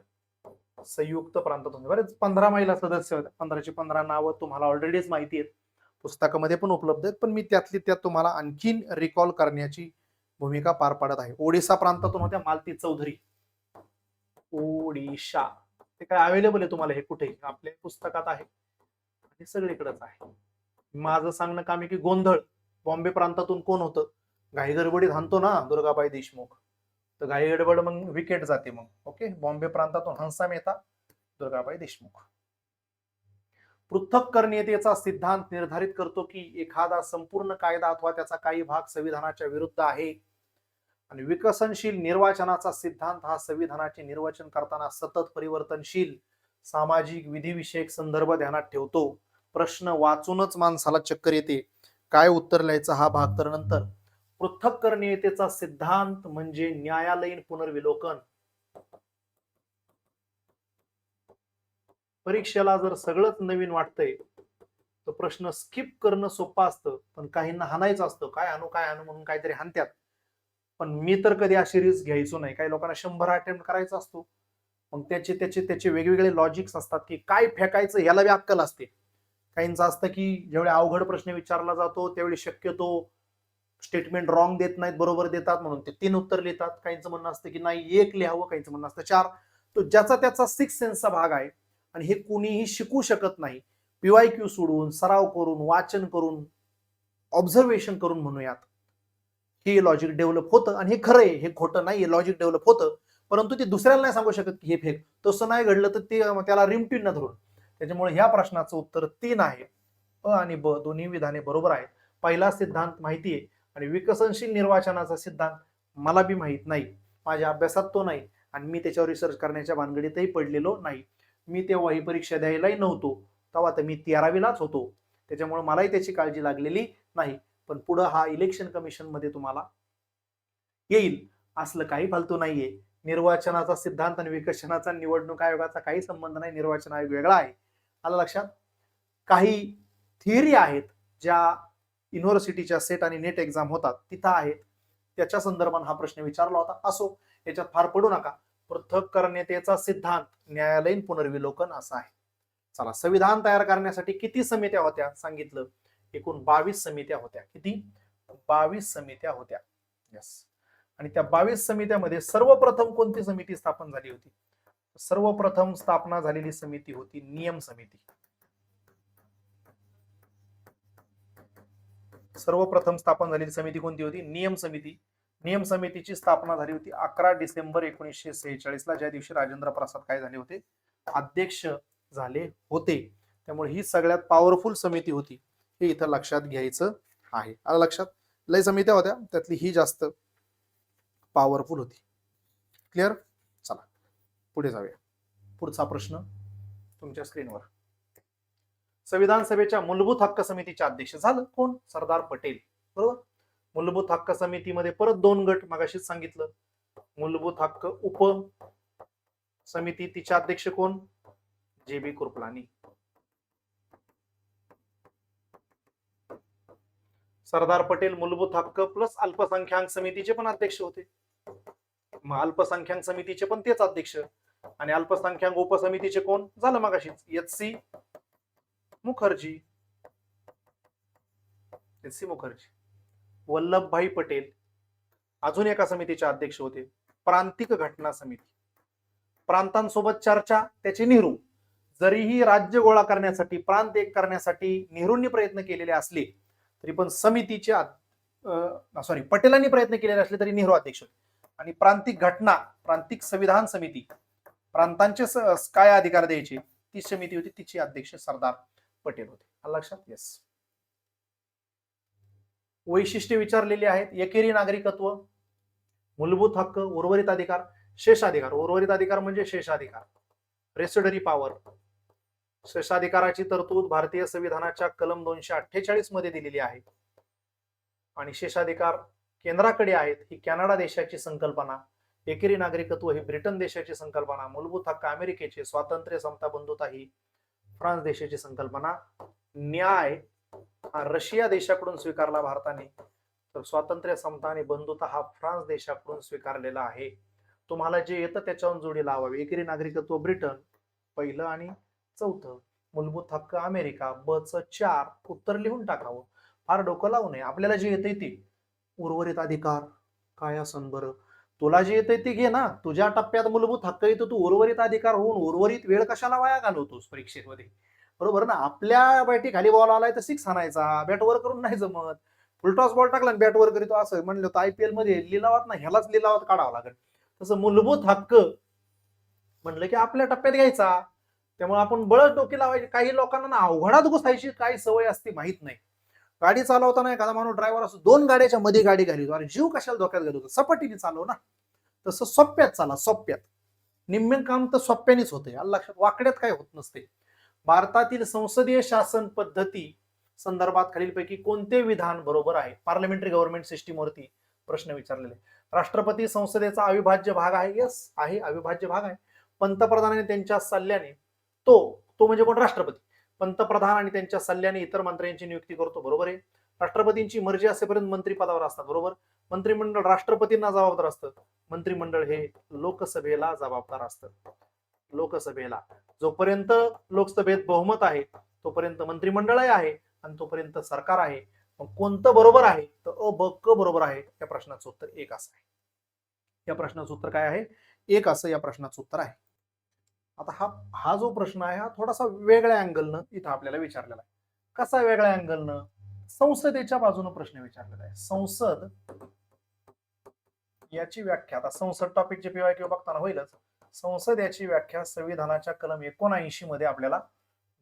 संयुक्त प्रांतातून. बरेच 15 महिला सदस्य होत्या. 15ची 15 नावं तुम्हाला ऑलरेडीच माहिती आहेत, पुस्तकामध्ये पण उपलब्ध आहेत, पण मी त्यातली त्यात तुम्हाला आणखीन रिकॉल करण्याची भूमिका पार पाडत आहे. ओडिसा प्रांतातून होत्या मालती चौधरी. ओडिशा. ते काय अवेलेबल आहे तुम्हाला? हे कुठे? आपल्या पुस्तकात आहे, हे सगळीकडेच आहे. माझं सांगणं काम आहे की गोंधळ बॉम्बे प्रांतातून कोण होतं? घाई गडबडीत हाणतो ना दुर्गाबाई देशमुख, तर घाई गडबड मग विकेट जाते मग. ओके. बॉम्बे प्रांतातून हंसा मेहता, दुर्गाबाई देशमुख. पृथक्करणीयतेचा सिद्धांत निर्धारित करतो की एखादा संपूर्ण कायदा अथवा त्याचा काही भाग संविधानाच्या विरुद्ध आहे. आणि विकसनशील निर्वाचनाचा सिद्धांत हा संविधानाचे निर्वचन करताना सतत परिवर्तनशील सामाजिक विधिविषयक संदर्भ ध्यानात ठेवतो. प्रश्न वाचूनच माणसाला चक्कर येते. काय उत्तर लिहायचं हा भाग तर नंतर. पृथक्करणीयतेचा सिद्धांत म्हणजे न्यायालयीन पुनर्विलोकन. परीक्षेला जर सगळंच नवीन वाटतंय तर प्रश्न स्किप करणं सोपं असतं, पण काहींना हाणायचं असतं. काय आणू म्हणून काहीतरी हाणत्यात. पण मी तर कधी अशी रिस्क घ्यायचो नाही. काही लोकांना 100 अटेम्प्ट करायचा असतो, मग त्याचे वेगवेगळे लॉजिक्स असतात की काय फेकायचं याला बी अक्कल असते. काहींचं असतं की जेवढे अवघड प्रश्न विचारला जातो त्यावेळी शक्यतो स्टेटमेंट रॉंग देत नाहीत, बरोबर देतात, म्हणून ते 3 उत्तर लिहितात. काहींचं म्हणणं असतं की नाही 1 लिहावं, काहींचं म्हणणं असतं 4. तो ज्याचा त्याचा 6 सेन्सचा भाग आहे आणि हे कुणीही शिकू शकत नाही. PYQ सोडून, सराव करून, वाचन करून, ऑब्झर्वेशन करून म्हणूयात, हे लॉजिक डेव्हलप होतं. आणि हे खरं आहे, हे खोटं नाही, हे लॉजिक डेव्हलप होतं. परंतु ते दुसऱ्याला नाही सांगू शकत की हे फेक. तसं नाही घडलं तर ते त्याला रिमटिन न धरून. त्याच्यामुळे ह्या प्रश्नाचं उत्तर 3 आहे. अ आणि ब दोन्ही विधाने बरोबर आहेत. पहिला सिद्धांत माहिती आहे आणि विकसनशील निर्वाचनाचा सिद्धांत मला बी माहित नाही, माझ्या अभ्यासात तो नाही आणि मी त्याच्यावर रिसर्च करण्याच्या भानगडीतही पडलेलो नाही. मी तेव्हा ही परीक्षा द्यायलाही नव्हतो, तेव्हा तर मी 13वीलाच होतो. त्याच्यामुळे मलाही त्याची काळजी लागलेली नाही. पण पुढे हा इलेक्शन कमिशन मध्ये तुम्हाला येईल असलं काही फालतू नाहीये. निर्वाचनाचा सिद्धांत आणि विकसनाचा निवडणूक आयोगाचा काही संबंध नाही. निर्वाचन आयोग वेगळा आहे. आलं लक्षात? काही थिअरी आहेत ज्या युनिव्हर्सिटीच्या सेट आणि नेट एक्झाम होतात तिथं आहेत, त्याच्या संदर्भात हा प्रश्न विचारला होता. असो, याच्यात फार पडू नका. पृथक्करणतेचा सिद्धांत न्यायालयीन पुनर्विलोकन असा आहे. चला, संविधान तयार करण्यासाठी किती समित्या होत्या सांगितलं? एकूण 22 समित्या होत्या. किती? 22 समित्या होत्या. यस. आणि त्या 22 समित्यामध्ये सर्वप्रथम कोणती समिती स्थापन झाली होती? सर्वप्रथम स्थापना झालेली समिती होती नियम समिती. सर्वप्रथम स्थापन झालेली समिती कोणती होती? नियम समिती. नियम समितीची स्थापना झाली होती 11 डिसेंबर 1946 ला, ज्या दिवशी राजेंद्र प्रसाद काय झाले होते? अध्यक्ष झाले होते. त्यामुळे ही सगळ्यात पॉवरफुल समिती होती, हे इथं लक्षात घ्यायचं आहे. आलं लक्षात? लय समित्या होत्या, त्यातली ही जास्त पॉवरफुल होती. क्लिअर? चला पुढे जाऊया. पुढचा प्रश्न तुमच्या स्क्रीनवर. संविधान सभेच्या मूलभूत हक्क समितीचे अध्यक्ष झालं कोण? सरदार पटेल. बरोबर. मूलभूत हक्क समितीमध्ये परत 2 गट, मगाशीच सांगितलं. मूलभूत हक्क उप समिती, तिचे अध्यक्ष कोण? JB कृपलानी. सरदार पटेल मूलभूत हक्क प्लस अल्पसंख्याक समितीचे पण अध्यक्ष होते. मग अल्पसंख्याक समितीचे पण तेच अध्यक्ष, आणि अल्पसंख्याक उपसमितीचे कोण? झालं मगाशीच HC मुखर्जी. HC मुखर्जी. वल्लभभाई पटेल अजून एका समितीचे अध्यक्ष होते, प्रांतिक घटना समिती. प्रांतांसोबत चर्चा, त्याचे नेहरू. जरीही राज्य गोळा करण्यासाठी, प्रांत एक करण्यासाठी नेहरूंनी प्रयत्न केलेले असले तरी पण समितीचे पटेलांनी प्रयत्न केलेले असले तरी नेहरू अध्यक्ष होते. आणि प्रांतिक घटना, प्रांतिक संविधान समिती, प्रांतांचे काय अधिकार द्यायचे ती समिती होती, तिचे अध्यक्ष सरदार पटेल होते. लक्षात? येस. वैशिष्ट्ये विचारलेली आहेत. एकेरी नागरिकत्व, मूलभूत हक्क, उर्वरित अधिकार, शेषाधिकार. उर्वरित अधिकार म्हणजे शेषाधिकार, रेसिडरी पॉवर. शेषाधिकाराची तरतूद भारतीय संविधानाच्या कलम 248 मध्ये दिलेली आहे. आणि शेषाधिकार केंद्राकडे आहेत, ही कॅनडा देशाची संकल्पना. एकेरी नागरिकत्व ही ब्रिटन देशाची संकल्पना. मूलभूत हक्क अमेरिकेचे, स्वातंत्र्य, समता, बंधुता ही फ्रान्स देशाची संकल्पना. न्याय हा रशिया देशाकडून स्वीकारला भारताने, तर स्वातंत्र्य, समता आणि बंधुता हा फ्रान्स देशाकडून स्वीकारलेला आहे. तुम्हाला जे येतं त्याच्यावर जोडी लावावी. एकेरी नागरिकत्व ब्रिटन पहिलं आणि चौथं, मूलभूत हक्क अमेरिका, बच 4, उत्तर लिहून टाकावं, फार डोकं लावू नये. आपल्याला जे येतंय ते. उर्वरित अधिकार काय असन बरं? तुला जे येतंय ते घे ना. तुझ्या टप्प्यात मूलभूत हक्क येतो, तू उर्वरित अधिकार होऊन उर्वरित वेळ कशाला वाया घालवतोस परीक्षेमध्ये? बरोबर ना? आपल्या बॅटी खाली बॉल आलाय तर 6 आणायचा, बॅट वर करून नाही जमत. फुलटॉस बॉल टाकला बॅट वर करीतो असं म्हणलं तर IPL मध्ये लिलावात ना ह्यालाच लिलावात काढावं लागेल. तसं मूलभूत हक्क म्हणलं की आपल्या टप्प्यात घ्यायचा. त्यामुळे आपण बळच डोके लावायचे. काही लोकांना ना अवघडात घुसायची काही सवय असते, माहित नाही. गाडी चालवताना एखादा माणूस ड्रायव्हर असतो, 2 गाड्याच्या मध्ये गाडी घालतो, अरे जीव कशाला धोक्यात घालतो? सपाटीने चालव ना. तसं सोप्यात चाला, सोप्यात. निम्मे काम तर सोप्यानेच होते. लक्षात? वाकड्यात काय होत नसते. भारतातील संसदीय शासन पद्धती संदर्भात खालीलपैकी कोणते विधान बरोबर आहे? पार्लमेंटरी गव्हर्नमेंट सिस्टीमवरती प्रश्न विचारलेले. राष्ट्रपती संसदेचा अविभाज्य भाग आहे. यस आहे, अविभाज्य भाग आहे. पंतप्रधानाने त्यांच्या सल्ल्याने, तो म्हणजे कोण? राष्ट्रपती. पंतप्रधान आणि त्यांच्या सल्ल्याने इतर मंत्र्यांची नियुक्ती करतो. बरोबर आहे. राष्ट्रपतींची मर्जी असेपर्यंत मंत्री पदावर असतात. बरोबर. मंत्रिमंडळ राष्ट्रपतींना जबाबदार असतं. मंत्रिमंडळ हे लोकसभेला जबाबदार असतं. लोकसभेला. जोपर्यंत लोकसभेत बहुमत आहे तोपर्यंत मंत्रिमंडळही आहे आणि तोपर्यंत सरकार आहे. मग कोणतं बरोबर आहे? तर अ, ब, क बरोबर आहे. या प्रश्नाचं उत्तर 1 असं आहे. या प्रश्नाचं उत्तर काय आहे? 1 असं या प्रश्नाचं उत्तर आहे. आता हा जो प्रश्न आहे हा थोडासा वेगळ्या अँगलनं इथं आपल्याला विचारलेला आहे. कसा वेगळ्या अँगलनं? संसदेच्या बाजूने प्रश्न विचारलेला आहे. संसद याची व्याख्या, आता संसद टॉपिकचे PYQ बघताना होईलच. संसद याची व्याख्या संविधानाच्या कलम 79 मध्ये आपल्याला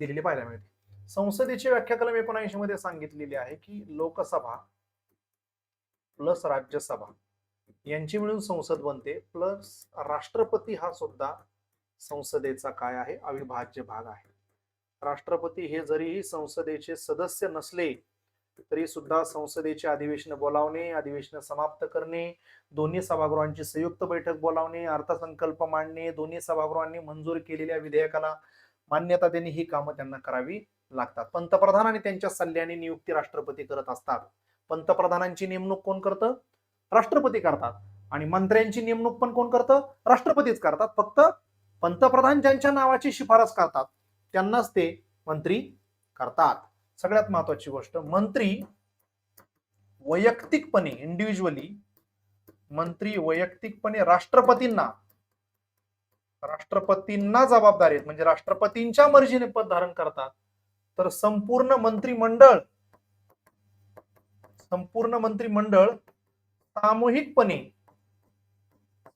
दिलेली पाहायला मिळते. संसदेची व्याख्या कलम 79 मध्ये सांगितलेली आहे की लोकसभा प्लस राज्यसभा यांची मिळून संसद बनते, प्लस राष्ट्रपती हा सुद्धा संसदेचा काय आहे? अविभाज्य भाग आहे. राष्ट्रपती हे जरीही संसदेचे सदस्य नसले तरी सुद्धा संसदेचे अधिवेशन बोलावणे, अधिवेशन समाप्त करणे, दोन्ही सभागृहांची संयुक्त बैठक बोलावणे, अर्थसंकल्प मांडणे, दोन्ही सभागृहांनी मंजूर केलेल्या विधेयकाला मान्यता देणे ही कामं त्यांना करावी लागतात. पंतप्रधान आणि त्यांच्या सल्ल्याने नियुक्ती राष्ट्रपती करत असतात. पंतप्रधानांची नेमणूक कोण करतं? राष्ट्रपती करतात. आणि मंत्र्यांची नेमणूक पण कोण करतं? राष्ट्रपतीच करतात. फक्त पंतप्रधान ज्यांच्या नावाची शिफारस करतात त्यांनाच ते मंत्री करतात. सगळ्यात महत्वाची गोष्ट, मंत्री वैयक्तिकपणे इंडिव्हिज्युअली मंत्री वैयक्तिकपणे राष्ट्रपतींना जबाबदार आहेत, म्हणजे राष्ट्रपतींच्या मर्जीने पद धारण करतात. तर संपूर्ण मंत्रिमंडळ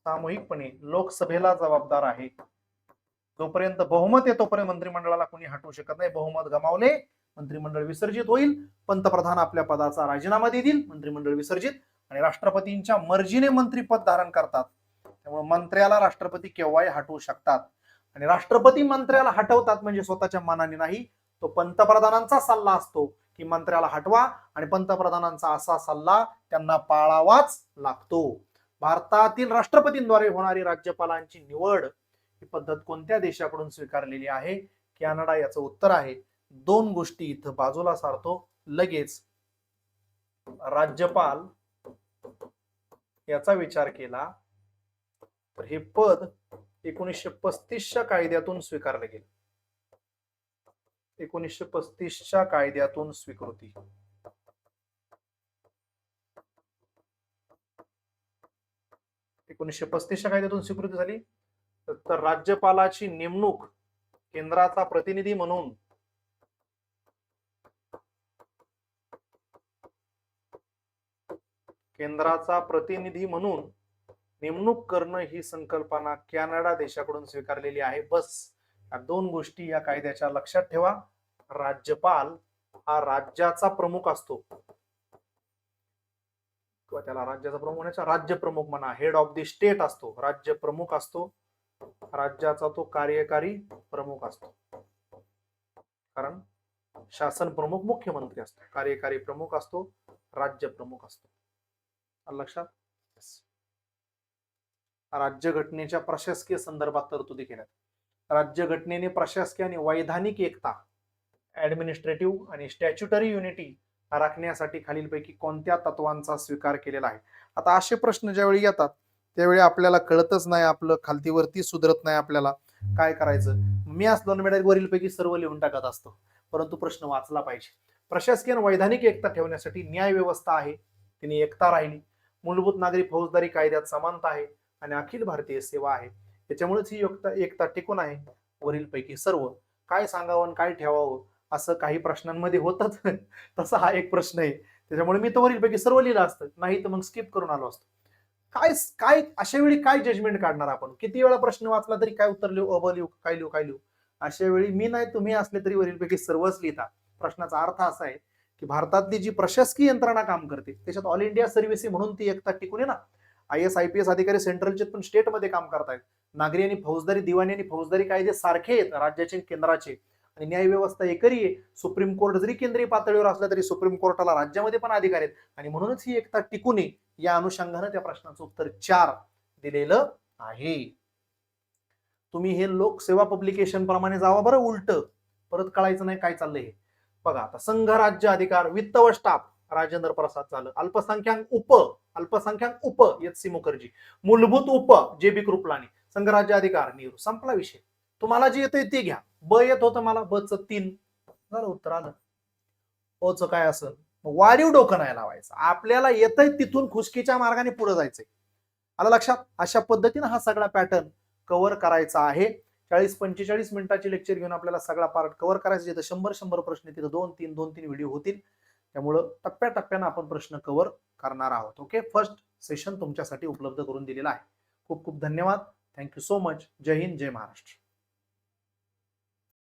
सामूहिकपणे लोकसभेला जबाबदार आहे. जोपर्यंत बहुमत आहे तोपर्यंत मंत्रिमंडळाला कोणी हटवू शकत नाही. बहुमत गमावले मंत्रिमंडळ विसर्जित होईल. पंतप्रधान आपल्या पदाचा राजीनामा देतील, मंत्रिमंडळ विसर्जित, आणि राष्ट्रपतींच्या मर्जीने मंत्रीपद धारण करतात. त्यामुळे मंत्र्याला राष्ट्रपती केव्हाही हटवू शकतात. आणि राष्ट्रपती मंत्र्याला हटवतात म्हणजे स्वतःच्या मनाने नाही, तो पंतप्रधानांचा सल्ला असतो की मंत्र्याला हटवा, आणि पंतप्रधानांचा असा सल्ला त्यांना पाळावाच लागतो. भारतातील राष्ट्रपतींद्वारे होणारी राज्यपालांची निवड ही पद्धत कोणत्या देशाकडून स्वीकारलेली आहे? कॅनडा याचं उत्तर आहे. दोन गोष्टी इथं बाजूला सारतो लगेच. राज्यपाल याचा विचार केला तर हे पद 1935च्या कायद्यातून स्वीकारले गेले. 1935च्या कायद्यातून स्वीकृती. 1935च्या कायद्यातून स्वीकृती झाली. तर राज्यपालाची नेमणूक केंद्राचा प्रतिनिधी म्हणून नेमणूक करणं ही संकल्पना कॅनडा देशाकडून स्वीकारलेली आहे. बस या दोन गोष्टी या कायद्याच्या लक्षात ठेवा. राज्यपाल हा राज्याचा प्रमुख असतो, किंवा त्याला राज्याचा प्रमुख म्हणायचा, राज्य प्रमुख म्हणा, हेड ऑफ द स्टेट असतो, राज्य प्रमुख असतो. राज्याचा तो कार्यकारी प्रमुख असतो, कारण शासन प्रमुख मुख्यमंत्री असतो, कार्यकारी प्रमुख असतो, राज्य प्रमुख असतो. लक्षात. राज्यघटनेच्या प्रशासकीय संदर्भात तरतुदी केल्यात. राज्यघटनेने प्रशासकीय आणि वैधानिक एकता, ऍडमिनिस्ट्रेटिव्ह आणि स्टॅच्युटरी युनिटी राखण्यासाठी खालीलपैकी कोणत्या तत्वांचा स्वीकार केलेला आहे? आता असे प्रश्न ज्यावेळी येतात त्यावेळी आपल्याला कळतच नाही, आपलं खालतीवरती सुधरत नाही, आपल्याला काय करायचं. मी असलो वरीलपैकी सर्व लिहून टाकत असतो, परंतु प्रश्न वाचला पाहिजे. प्रशासकीय आणि वैधानिक एकता ठेवण्यासाठी न्याय व्यवस्था आहे, तिने एकता राहिली. मूलभूत नागरी फौजदारी कायद्यात समानता आहे आणि अखिल भारतीय सेवा आहे, त्याच्यामुळेच ही एकता टिकून आहे. वरीलपैकी सर्व. काय सांगावं काय ठेवावं असं काही प्रश्नांमध्ये होतच. तसा हा एक प्रश्न आहे, त्याच्यामुळे मी तर वरीलपैकी सर्व लिहिलं असतं, नाही तर मग स्किप करून आलो असतो. काय काय अशा वेळी काय जजमेंट काढणार आपण? किती वेळा प्रश्न वाचला तरी काय उत्तर लिहू, अ लिहू, काय लिहू? अशा वेळी मी नाही तुम्ही असले तरी वरीलपैकी सर्वच लिहिता. प्रश्नाचा अर्थ असा आहे की भारतातली जी प्रशासकीय यंत्रणा काम करते त्याच्यात ऑल इंडिया सर्व्हिस म्हणून ती एकता टिकून आहे ना. IAS IPS अधिकारी सेंट्रलचे पण स्टेटमध्ये काम करतायत. नागरी आणि फौजदारी, दिवाणी आणि फौजदारी कायदे सारखे आहेत राज्याचे केंद्राचे, आणि न्याय व्यवस्था एकरी आहे. सुप्रीम कोर्ट जरी केंद्रीय पातळीवर असलं तरी सुप्रीम कोर्टाला राज्यामध्ये पण अधिकार आहेत, आणि म्हणूनच ही एकता टिकून आहे. या अनुषंगाने त्या प्रश्नाचं उत्तर 4 दिलेलं आहे. तुम्ही हे लोकसेवा पब्लिकेशन प्रमाणे जावा बरं, उलट परत कळायचं नाही काय चाललंय हे. बघा आता, संघ राज्य अधिकार वित्त व स्टाफ राजेंद्र प्रसाद झालं. अल्पसंख्याक उप HC मुखर्जी. मूलभूत उप JB कृपलानी. संघ राज्य अधिकार नेहरू. संपला विषय. तुम्हाला जे येतंय ते घ्या. ब येत होतं मला, बच 3 झालं, उत्तर आलं. ओच काय असेल वाढीव डोकं नाही लावायचं, आपल्याला येतंय तिथून खुशकीच्या मार्गाने पुढे जायचंय. आलं लक्षात. अशा पद्धतीने हा सगळा पॅटर्न कव्हर करायचा आहे. 40-45 मिनिटाची लेक्चर घेऊन आपल्याला सगळा पार्ट कव्हर करायचा. जिथं 100 प्रश्न, तिथं 2-3 व्हिडिओ होतील. त्यामुळं टप्प्याटप्प्यानं आपण प्रश्न कव्हर करणार आहोत. ओके, फर्स्ट सेशन तुमच्यासाठी उपलब्ध करून दिलेला आहे. खूप खूप धन्यवाद. Thank you so much. जय हिंद, जय महाराष्ट्र.